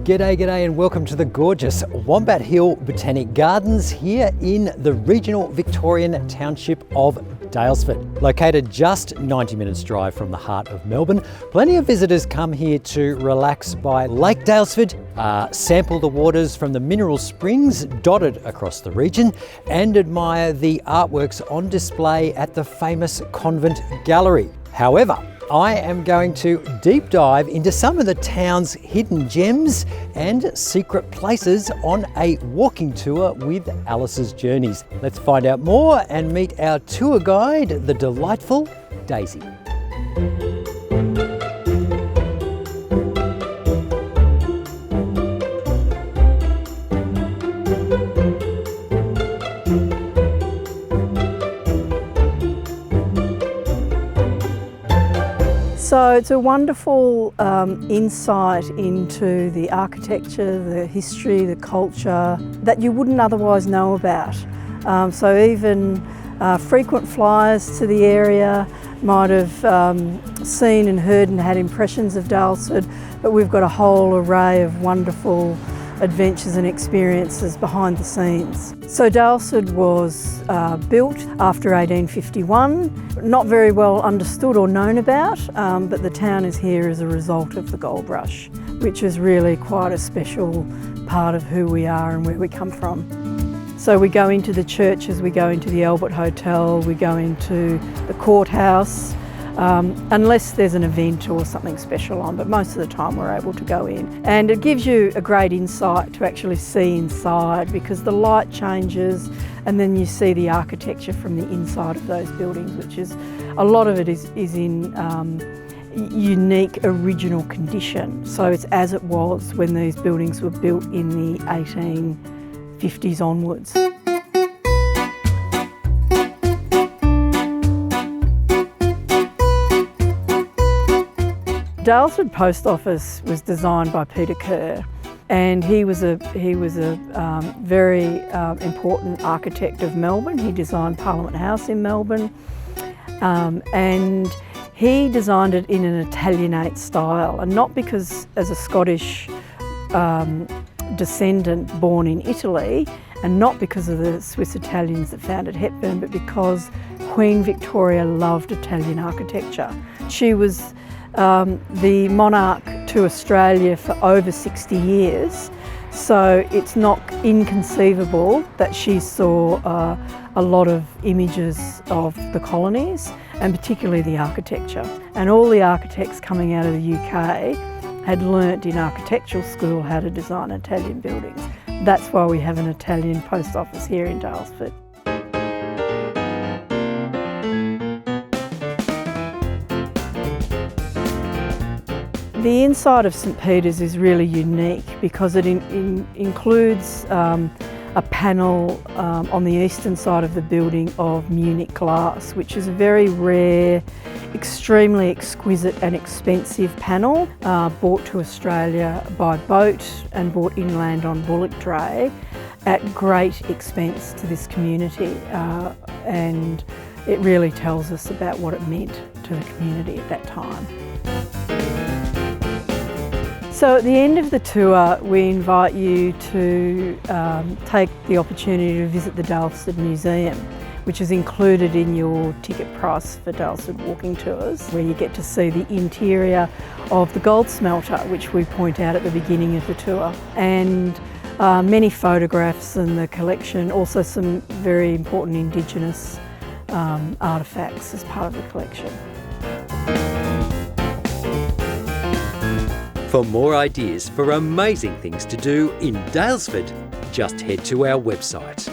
G'day and welcome to the gorgeous Wombat Hill Botanic Gardens here in the regional Victorian township of Daylesford. Located just 90 minutes drive from the heart of Melbourne, plenty of visitors come here to relax by Lake Daylesford, sample the waters from the mineral springs dotted across the region and admire the artworks on display at the famous Convent Gallery. However, I am going to deep dive into some of the town's hidden gems and secret places on a walking tour with Alice's Journeys. Let's find out more and meet our tour guide, the delightful Daisy. So it's a wonderful insight into the architecture, the history, the culture that you wouldn't otherwise know about. So even frequent flyers to the area might have seen and heard and had impressions of Daylesford, but we've got a whole array of wonderful adventures and experiences behind the scenes. So Daylesford was built after 1851, not very well understood or known about, but the town is here as a result of the gold rush, which is really quite a special part of who we are and where we come from. So we go into the churches, we go into the Albert Hotel, we go into the courthouse, unless there's an event or something special on, but most of the time we're able to go in. And it gives you a great insight to actually see inside because the light changes and then you see the architecture from the inside of those buildings, which is, a lot of it is in unique original condition. So it's as it was when these buildings were built in the 1850s onwards. Daylesford Post Office was designed by Peter Kerr, and he was a very important architect of Melbourne. He designed Parliament House in Melbourne, and he designed it in an Italianate style, and not because as a Scottish descendant born in Italy, and not because of the Swiss Italians that founded Hepburn, but because Queen Victoria loved Italian architecture. She was the monarch to Australia for over 60 years, so it's not inconceivable that she saw a lot of images of the colonies and particularly the architecture. And all the architects coming out of the UK had learnt in architectural school how to design Italian buildings. That's why we have an Italian post office here in Daylesford. The inside of St Peter's is really unique because it includes a panel on the eastern side of the building of Munich glass, which is a very rare, extremely exquisite and expensive panel brought to Australia by boat and brought inland on bullock dray at great expense to this community, and it really tells us about what it meant to the community at that time. So at the end of the tour, we invite you to take the opportunity to visit the Daylesford Museum, which is included in your ticket price for Daylesford walking tours, where you get to see the interior of the gold smelter, which we point out at the beginning of the tour, and many photographs in the collection, also some very important Indigenous artefacts as part of the collection. For more ideas for amazing things to do in Daylesford, just head to our website.